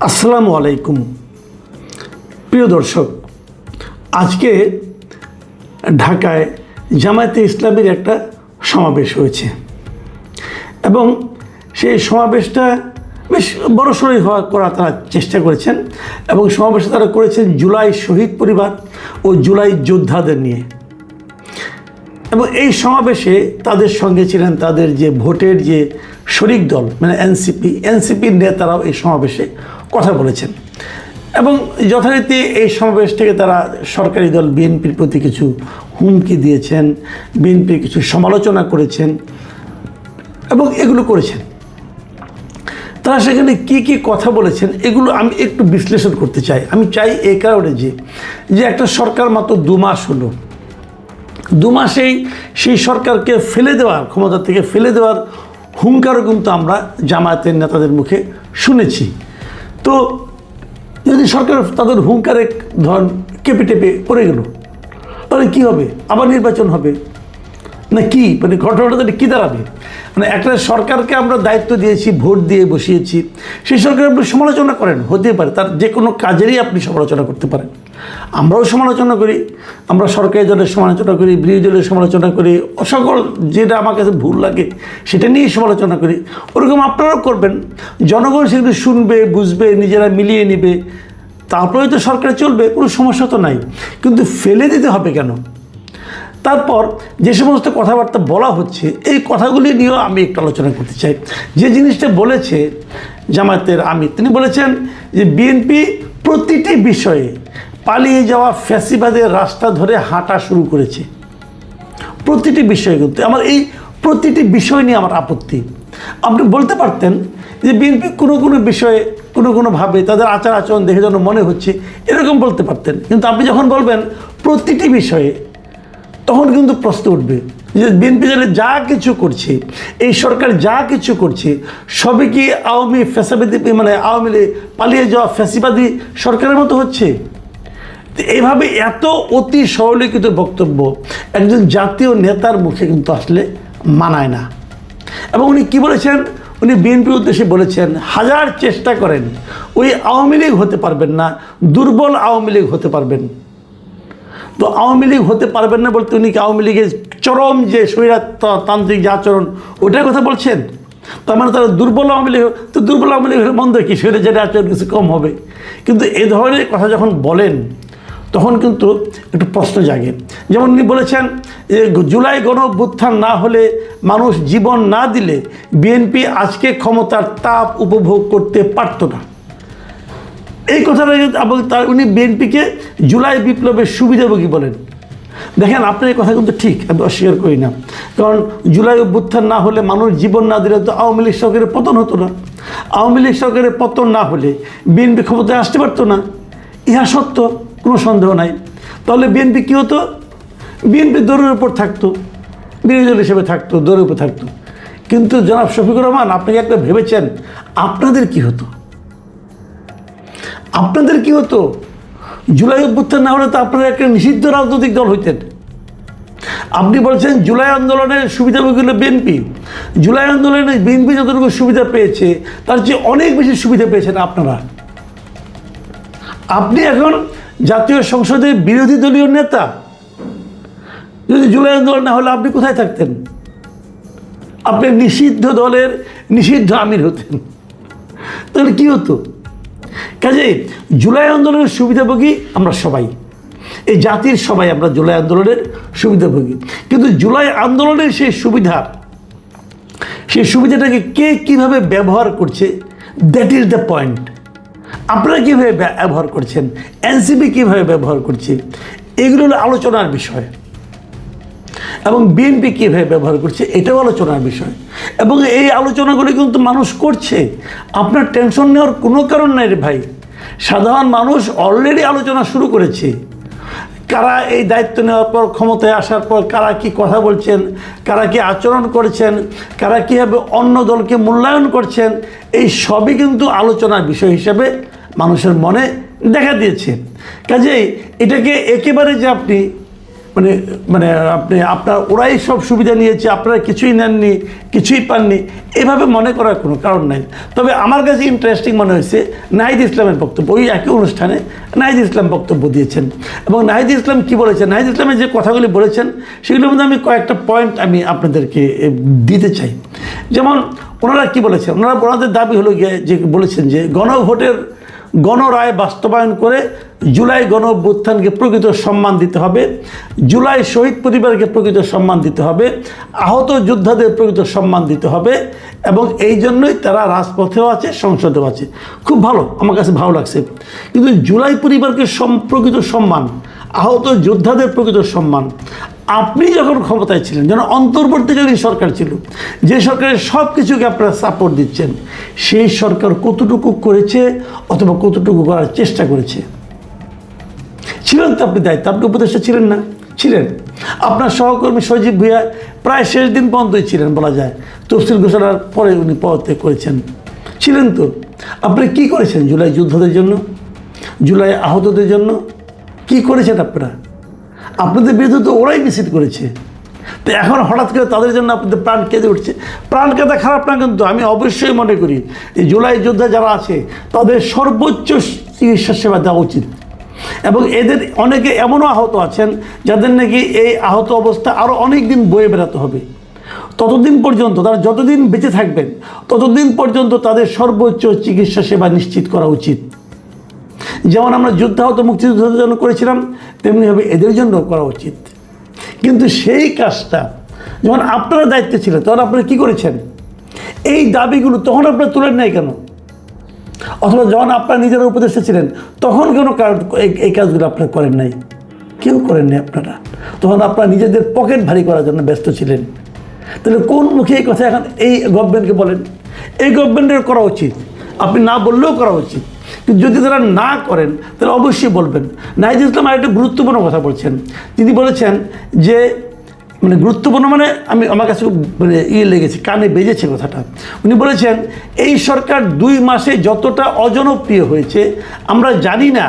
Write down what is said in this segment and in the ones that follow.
আসসালামু আলাইকুম প্রিয় দর্শক, আজকে ঢাকায় জামায়াতে ইসলামীর একটা সমাবেশ হয়েছে এবং সেই সমাবেশটা বেশ বড়সড়ই করা তারা চেষ্টা করেছেন এবং সমাবেশে তারা করেছেন জুলাই শহীদ পরিবার ও জুলাই যোদ্ধাদের নিয়ে। এবং এই সমাবেশে তাদের সঙ্গে ছিলেন তাদের যে ভোটের যে শরিক দল মানে এনসিপির নেতারাও এই সমাবেশে কথা বলেছেন এবং যথারীতি এই সমাবেশ থেকে তারা সরকারি দল বিএনপির প্রতি কিছু হুমকি দিয়েছেন, বিএনপির কিছু সমালোচনা করেছেন এবং এগুলো করেছেন। তারা সেখানে কি কথা বলেছেন এগুলো আমি একটু বিশ্লেষণ করতে চাই। আমি চাই এই কারণে যে একটা সরকার মাত্র 2 মাস হলো, 2 মাসেই সেই সরকারকে ফেলে দেওয়ার ক্ষমতা থেকে ফেলে দেওয়ার হুঙ্কারও কিন্তু আমরা জামায়াতের নেতাদের মুখে শুনেছি। তো যদি সরকার তাদের হুঙ্কারে ধন কেঁপে টেপে পড়ে গেল তাহলে কী হবে? আবার নির্বাচন হবে না কি? মানে ঘটনাটা কী দাঁড়াবে? মানে একটা সরকারকে আমরা দায়িত্ব দিয়েছি, ভোট দিয়ে বসিয়েছি, সেই সরকার আপনি সমালোচনা করেন, হতে পারে তার যে কোনো কাজেরই আপনি সমালোচনা করতে পারেন। আমরাও সমালোচনা করি, আমরা সরকারি দলের সমালোচনা করি, বিরোধী দলের সমালোচনা করি, সকল যেটা আমার কাছে ভুল লাগে সেটা নিয়েই সমালোচনা করি। ওরকম আপনারাও করবেন। জনগণ সেগুলো শুনবে, বুঝবে, নিজেরা মিলিয়ে নেবে, তারপরে তো সরকার চলবে, কোনো সমস্যা তো নাই। কিন্তু ফেলে দিতে হবে কেন? তারপর যে সমস্ত কথাবার্তা বলা হচ্ছে এই কথাগুলি নিয়েও আমি একটু আলোচনা করতে চাই। যে জিনিসটা বলেছে জামায়াতের আমির, তিনি বলেছেন যে বিএনপি প্রতিটি বিষয়ে পালিয়ে যাওয়া ফ্যাসিবাদের রাস্তা ধরে হাঁটা শুরু করেছে। প্রতিটি বিষয়ে কিন্তু আমার এই প্রতিটি বিষয় নিয়ে আমার আপত্তি। আপনি বলতে পারতেন যে বিএনপি কোনো বিষয়ে কোনোভাবে তাদের আচার আচরণ দেখে যেন মনে হচ্ছে, এরকম বলতে পারতেন। কিন্তু আপনি যখন বলবেন প্রতিটি বিষয়ে, তখন কিন্তু প্রশ্ন উঠবে যে বিএনপি যা কিছু করছে, এই সরকার যা কিছু করছে, সবই কি আওয়ামী ফ্যাসিবাদী মানে আওয়ামী পালিয়ে যাওয়া ফ্যাসিবাদী সরকারের মতো হচ্ছে? এইভাবে এত অতি সরলীকৃত বক্তব্য একজন জাতীয় নেতার মুখে কিন্তু আসলে মানায় না। এবং উনি কী বলেছেন? উনি বিএনপির উদ্দেশ্যে বলেছেন, হাজার চেষ্টা করেন ওই আওয়ামী লীগ হতে পারবেন না, দুর্বল আওয়ামী লীগ হতে পারবেন। তো আওয়ামী লীগ হতে পারবেন না বলতে উনি কি আওয়ামী লীগের চরম যে স্বৈরতান্ত্রিক যে আচরণ ওটার কথা বলছেন? তার মানে তারা দুর্বল আওয়ামী লীগ, তো দুর্বল আওয়ামী লীগ হলে মন্দ কি? স্বৈরের যেটা আচরণ কিছু কম হবে। কিন্তু এ ধরনের কথা যখন বলেন তখন কিন্তু একটু প্রশ্ন জাগে। যেমন উনি বলেছেন যে জুলাই গণ-অভ্যুত্থান না হলে, মানুষ জীবন না দিলে বিএনপি আজকে ক্ষমতার তাপ উপভোগ করতে পারত না। এই কথাটা তার উনি বিএনপিকে জুলাই বিপ্লবের সুবিধাভোগী বলেন। দেখেন, আপনার এই কথা কিন্তু ঠিক, আমি অস্বীকার করি না। কারণ জুলাই অভ্যুত্থান না হলে, মানুষ জীবন না দিলে তো আওয়ামী লীগ সরকারের পতন হতো না। আওয়ামী লীগ সরকারের পতন না হলে বিএনপি ক্ষমতায় আসতে পারতো না, ইহা সত্য, কোনো সন্দেহ নাই। তাহলে বিএনপি কী হতো? বিএনপি দৌড়ের উপর থাকতো, বিরোধী দল হিসেবে থাকতো, দৌড়ের উপর থাকতো। কিন্তু জনাব শফিকুর রহমান, আপনি একটা ভেবেছেন আপনাদের কি হতো? আপনাদের কি হতো? জুলাই অভ্যুত্থান না হলে তো আপনারা একটা নিষিদ্ধ রাজনৈতিক দল হইতেন। আপনি বলছেন জুলাই আন্দোলনের সুবিধাভোগী হলো বিএনপি। জুলাই আন্দোলনে বিএনপি যতটুকু সুবিধা পেয়েছে তার চেয়ে অনেক বেশি সুবিধা পেয়েছেন আপনারা। আপনি এখন জাতীয় সংসদের বিরোধী দলীয় নেতা। যদি জুলাই আন্দোলন না হলে আপনি কোথায় থাকতেন? আপনি নিষিদ্ধ দলের নিষিদ্ধ আমির হতেন। তাহলে কী হতো? কাজেই জুলাই আন্দোলনের সুবিধাভোগী আমরা সবাই, এই জাতির সবাই আমরা জুলাই আন্দোলনের সুবিধাভোগী। কিন্তু জুলাই আন্দোলনের সেই সুবিধাটাকে কে কীভাবে ব্যবহার করছে, দ্যাট ইজ দ্য পয়েন্ট। আপনারা কীভাবে ব্যবহার করছেন, এনসিপি কীভাবে ব্যবহার করছে, এগুলো হলো আলোচনার বিষয়। এবং বিএনপি কীভাবে ব্যবহার করছে এটাও আলোচনার বিষয়। এবং এই আলোচনাগুলি কিন্তু মানুষ করছে। আপনার টেনশন নেওয়ার কোনো কারণ নাই রে ভাই। সাধারণ মানুষ অলরেডি আলোচনা শুরু করেছে। কারা এই দায়িত্ব নেওয়ার পর, ক্ষমতায় আসার পর কারা কি কথা বলছেন, কারা কি আচরণ করছেন, কারা কীভাবে অন্য দলকে মূল্যায়ন করছেন, এই সবই কিন্তু আলোচনার বিষয় হিসেবে মানুষের মনে দেখা দিয়েছে। কাজেই এটাকে একেবারে যে আপনি মানে মানে আপনার ওরাই সব সুবিধা নিয়েছে, আপনারা কিছুই নেননি, কিছুই পাননি, এভাবে মনে করার কোনো কারণ নাই। তবে আমার কাছে ইন্টারেস্টিং মনে হয়েছে নাহিদ ইসলামের বক্তব্য। ওই একই অনুষ্ঠানে নাহিদ ইসলাম বক্তব্য দিয়েছেন এবং নাহিদ ইসলাম কি বলেছেন, নাহিদ ইসলামের যে কথাগুলি বলেছেন সেগুলোর মধ্যে আমি কয়েকটা পয়েন্ট আমি আপনাদেরকে দিতে চাই। যেমন ওনারা কি বলেছেন, ওনাদের দাবি হলো গিয়ে যে বলেছেন যে গণভোটের গণরায় বাস্তবায়ন করে জুলাই গণ অভ্যুত্থানকে প্রকৃত সম্মান দিতে হবে, জুলাই শহীদ পরিবারকে প্রকৃত সম্মান দিতে হবে, আহত যোদ্ধাদের প্রকৃত সম্মান দিতে হবে এবং এই জন্যই তারা রাজপথেও আছে, সংসদেও আছে। খুব ভালো, আমার কাছে ভালো লাগছে। কিন্তু জুলাই পরিবারকে প্রকৃত সম্মান, আহত যোদ্ধাদের প্রকৃত সম্মান, আপনি যখন ক্ষমতায় ছিলেন, যেন অন্তর্বর্তীকালীন সরকার ছিল, যে সরকারের সব কিছুকে আপনারা সাপোর্ট দিচ্ছেন, সেই সরকার কতটুকু করেছে অথবা কতটুকু করার চেষ্টা করেছে? ছিলেন তো আপনি দায়িত্ব, আপনি উপদেষ্টা ছিলেন না? ছিলেন। আপনার সহকর্মী সজীব ভুঁইয়া প্রায় শেষ দিন পর্যন্তই ছিলেন বলা যায়, তফসিল ঘোষণার পরে উনি পদত্যাগ করেছেন। ছিলেন তো। আপনি কি করেছেন জুলাই যোদ্ধাদের জন্য, জুলাই আহতদের জন্য? কি করেছেন আপনারা? আপনাদের বিরুদ্ধে তো ওরাই মিছিল করেছে। তো এখন হঠাৎ করে তাদের জন্য আপনাদের প্রাণ কেঁদে উঠছে। প্রাণ কেঁদে খারাপ না, কিন্তু আমি অবশ্যই মনে করি এই জুলাই যোদ্ধা যারা আছে তাদের সর্বোচ্চ চিকিৎসা সেবা দেওয়া উচিত। এবং এদের অনেকে এমনও আহত আছেন যাদের নাকি এই আহত অবস্থা আরও অনেক দিন বয়ে বেড়াতে হবে। ততদিন পর্যন্ত তারা যতদিন বেঁচে থাকবেন ততদিন পর্যন্ত তাদের সর্বোচ্চ চিকিৎসা সেবা নিশ্চিত করা উচিত। যেমন আমরা যুদ্ধাহত মুক্তিযোদ্ধাদের জন্য করেছিলাম, তেমনিভাবে এদের জন্য করা উচিত। কিন্তু সেই কাজটা যখন আপনারা দায়িত্বে ছিলেন তখন আপনারা কী করেছেন? এই দাবিগুলো তখন আপনারা তুলেন নাই কেন? অথবা যখন আপনারা নিজেরা উপদেষ্টা ছিলেন তখন কেন এই কাজগুলো আপনারা করেন নাই? কেউ করেন নাই আপনারা। তখন আপনারা নিজেদের পকেট ভারী করার জন্য ব্যস্ত ছিলেন। তাহলে কোন মুখে এই কথা এখন এই গভর্নমেন্টকে বলেন? এই গভর্নমেন্টের করা উচিত, আপনি না বললেও করা উচিত। কিন্তু যদি তারা না করেন তাহলে অবশ্যই বলবেন। নাহিদ ইসলাম আরেকটা গুরুত্বপূর্ণ কথা বলছেন। তিনি বলেছেন যে গুরুত্বপূর্ণ আমার কাছে লেগেছে, কানে বেজেছে কথাটা। উনি বলেছেন এই সরকার 2 মাসে যতটা অজনপ্রিয় হয়েছে আমরা জানি না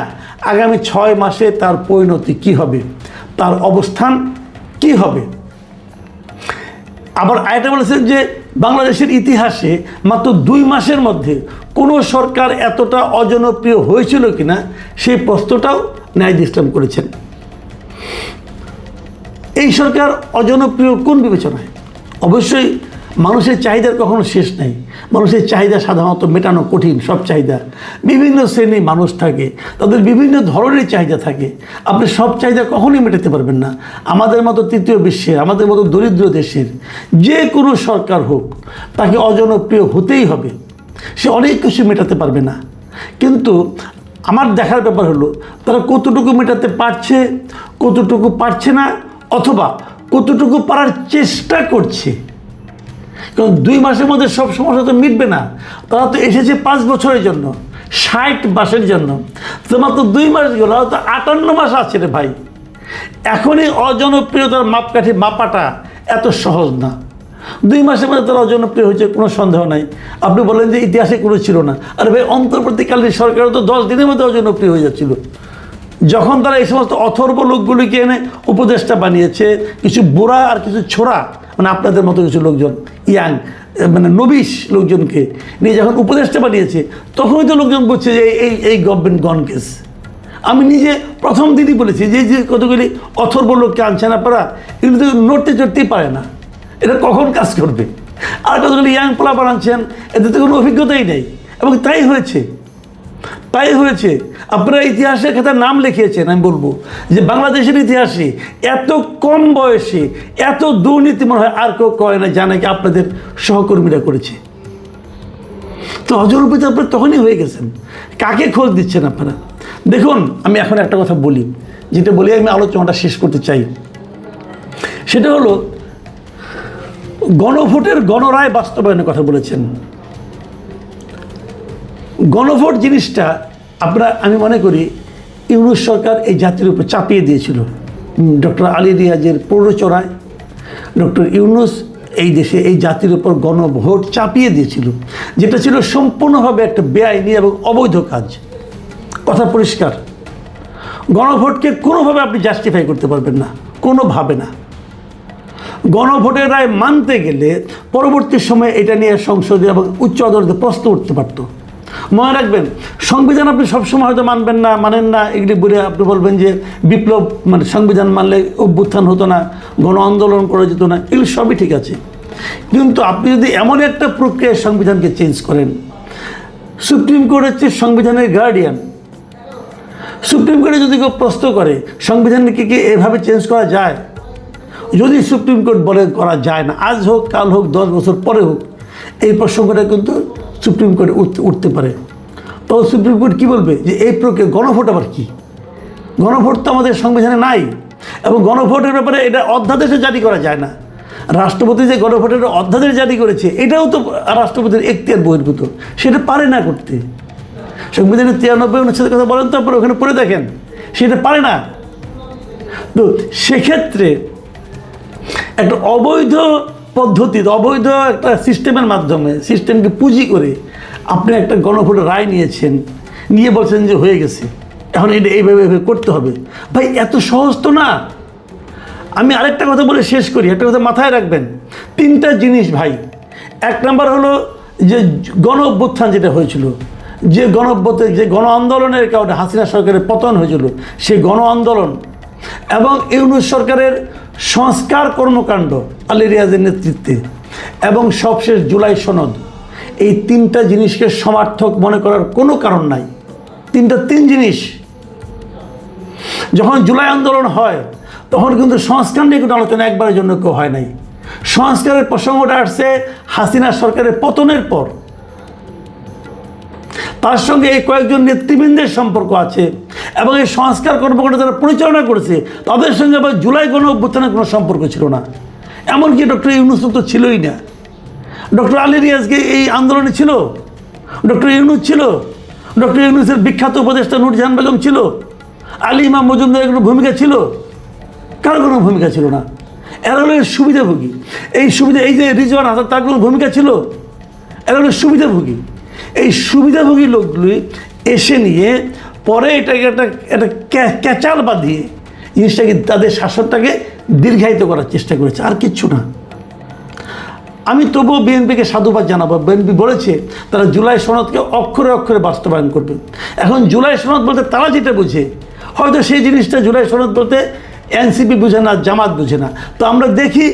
আগামী 6 মাসে তার পরিণতি কী হবে, তার অবস্থান কি হবে। আবার আরেকটা বলেছেন যে বাংলাদেশের ইতিহাসে মাত্র 2 মাসের মধ্যে কোনো সরকার এতটা অজনপ্রিয় হয়েছিল কিনা সেই প্রশ্নটাও নাহিদ ইসলাম করেছেন। এই সরকার অজনপ্রিয় কোন বিবেচনায়? অবশ্যই মানুষের চাহিদার কখনো শেষ নাই। মানুষের চাহিদা সাধারণত মেটানো কঠিন। সব চাহিদা, বিভিন্ন শ্রেণীর মানুষ থাকে, তাদের বিভিন্ন ধরনের চাহিদা থাকে। আপনি সব চাহিদা কখনোই মেটাতে পারবেন না। আমাদের মতো তৃতীয় বিশ্বের, আমাদের মতো দরিদ্র দেশের যে কোনো সরকার হোক তাকে অজনপ্রিয় হতেই হবে। সে অনেক কিছু মেটাতে পারবে না। কিন্তু আমার দেখার ব্যাপার হলো তারা কতটুকু মেটাতে পারছে, কতটুকু পারছে না, অথবা কতটুকু পারার চেষ্টা করছে। কারণ 2 মাসের মধ্যে সব সমস্যা তো মিটবে না। তারা তো এসেছে 5 বছরের জন্য, 60 মাসের জন্য। তো মাত্র 2 মাস গেল, তো 58 মাস আছে রে ভাই। এখনই অজনপ্রিয়তার মাপকাঠি মাপাটা এত সহজ না। 2 মাসের মধ্যে তারা অজনপ্রিয় হয়েছে, কোনো সন্দেহ নাই। আপনি বলেন যে ইতিহাসে কোনো ছিল না, আর ভাই অন্তর্বর্তীকালীন সরকারও তো 10 দিনের মধ্যে অজনপ্রিয় হয়ে যাচ্ছিল। যখন তারা এই সমস্ত অথর্ব লোকগুলিকে এনে উপদেষ্টা বানিয়েছে, কিছু বুড়া আর কিছু ছোড়া, আপনাদের মতো কিছু লোকজন, ইয়াং নবিশ লোকজনকে নিয়ে যখন উপদেষ্টা বানিয়েছে, তখনই তো লোকজন বলছে যে এই গভর্নমেন্ট গন কেস। আমি নিজে প্রথম দিনই বলেছি যে কতগুলি অথর্ব লোককে আনছেন আপনারা, এগুলো তো নড়তে চড়তেই পারে না, এটা কখন কাজ করবে। আর কতগুলি ইয়াং পোলা বানাচ্ছেন, এদের তো কোনো অভিজ্ঞতাই নেই। এবং তাই হয়েছে। আপনারা ইতিহাসের খাতায় নাম লিখিয়েছেন। আমি বলবো যে বাংলাদেশের ইতিহাসে এত কম বয়সে এত দুর্নীতি মনে হয় আর কেউ করে না, জানে কি আপনাদের সহকর্মীরা করেছে। তো অজনপ্রিয়তা আপনারা তখনই হয়ে গেছেন। কাকে খোঁজ দিচ্ছেন আপনারা? দেখুন, আমি এখন একটা কথা বলি, যেটা বলে আমি আলোচনাটা শেষ করতে চাই। সেটা হলো গণভোটের গণরায় বাস্তবায়নের কথা বলেছেন। গণভোট জিনিসটা আমি মনে করি ইউনূস সরকার এই জাতির উপর চাপিয়ে দিয়েছিল। ডক্টর আলী রিয়াজের প্ররোচনায় ডক্টর ইউনূস এই দেশে এই জাতির উপর গণভোট চাপিয়ে দিয়েছিল, যেটা ছিল সম্পূর্ণভাবে একটা বেআইনি এবং অবৈধ কাজ। কথা পরিষ্কার। গণভোটকে কোনোভাবে আপনি জাস্টিফাই করতে পারবেন না, কোনোভাবে না। গণভোটের রায় মানতে গেলে পরবর্তী সময়ে এটা নিয়ে সংসদে এবং উচ্চ আদালতে প্রশ্ন উঠতে পারত। মনে রাখবেন, সংবিধান আপনি সবসময় হয়তো মানবেন না, মানেন না, এগুলি বলে আপনি বলবেন যে বিপ্লব মানে সংবিধান মানলে অভ্যুত্থান হতো না, গণ আন্দোলন করা যেত না, এগুলি সবই ঠিক আছে। কিন্তু আপনি যদি এমন একটা প্রক্রিয়ায় সংবিধানকে চেঞ্জ করেন, সুপ্রিম কোর্ট হচ্ছে সংবিধানের গার্ডিয়ান, সুপ্রিম কোর্টে যদি কেউ প্রশ্ন করে সংবিধানকে কি এভাবে চেঞ্জ করা যায়, যদি সুপ্রিম কোর্ট বলে করা যায় না, আজ হোক কাল হোক 10 বছর পরে হোক, এই প্রসঙ্গটা কিন্তু সুপ্রিম কোর্টে উঠতে পারে। তো সুপ্রিম কোর্ট কী বলবে যে এই প্রক্রিয়া গণভোট আবার কি? গণভোট তো আমাদের সংবিধানে নাই, এবং গণভোটের ব্যাপারে এটা অধ্যাদেশে জারি করা যায় না। রাষ্ট্রপতি যে গণভোটের অধ্যাদেশ জারি করেছে এটাও তো রাষ্ট্রপতির এখতিয়ার বহির্ভূত, সেটা পারে না করতে। সংবিধানের 93 অনুচ্ছেদের কথা বলেন, তারপরে ওখানে পড়ে দেখেন, সেটা পারে না। তো সেক্ষেত্রে একটা অবৈধ পদ্ধতি, অবৈধ একটা সিস্টেমের মাধ্যমে, সিস্টেমকে পুঁজি করে আপনি একটা গণভোটের রায় নিয়েছেন, নিয়ে বলছেন যে হয়ে গেছে, এখন এটা এইভাবে করতে হবে। ভাই এত সহজ তো না। আমি আরেকটা কথা বলে শেষ করি, একটা কথা মাথায় রাখবেন, 3টা জিনিস ভাই। 1 নম্বর হলো যে গণ অভ্যুত্থান যেটা হয়েছিল, যে গণ আন্দোলনের কারণে হাসিনা সরকারের পতন হয়েছিল, সেই গণ আন্দোলন এবং ইউনূস সরকারের সংস্কার কর্মকাণ্ড আলী রিয়াজের নেতৃত্বে, এবং সবশেষ জুলাই সনদ, এই 3টা জিনিসকে সমার্থক মনে করার কোনো কারণ নাই। 3 জিনিস। যখন জুলাই আন্দোলন হয় তখন কিন্তু সংস্কার নিয়ে কোনো আলোচনা একবারের জন্য কেউ হয় নাই। সংস্কারের প্রসঙ্গটা আসছে হাসিনা সরকারের পতনের পর। তার সঙ্গে এই কয়েকজন নেতৃবৃন্দের সম্পর্ক আছে, এবং এই সংস্কার কর্মকাণ্ড যারা পরিচালনা করেছে তাদের সঙ্গে আবার জুলাই গণ অভ্যুত্থানের কোনো সম্পর্ক ছিল না। এমনকি ডক্টর ইউনূস তো ছিলই না। ডক্টর আলী রিয়াজকে এই আন্দোলনে ছিল, ডক্টর ইউনূস ছিল, ডক্টর ইউনূসের বিখ্যাত উপদেষ্টা নূরজাহান বেগম ছিল, আলী ইমাম মজুমদারের কোনো ভূমিকা ছিল? কারো কোনো ভূমিকা ছিল না। এরা হলো সুবিধাভোগী। এই যে রিজওয়ান হাসান, তার কোনো ভূমিকা ছিল? এরা হলো সুবিধাভোগী। এই সুবিধাভোগী লোকগুলি এসে নিয়ে পরে এটাকে একটা ক্যাচাল বাঁধিয়ে জিনিসটাকে, তাদের শাসনটাকে দীর্ঘায়িত করার চেষ্টা করেছে, আর কিচ্ছু না। আমি তবুও বিএনপিকে সাধুবাদ জানাবো। বিএনপি বলেছে তারা জুলাই সনদকে অক্ষরে অক্ষরে বাস্তবায়ন করবে। এখন জুলাই সনদ বলতে তারা যেটা বুঝে, হয়তো সেই জিনিসটা জুলাই সনদ বলতে এনসিপি বুঝে না, জামাত বুঝে না। তো আমরা দেখি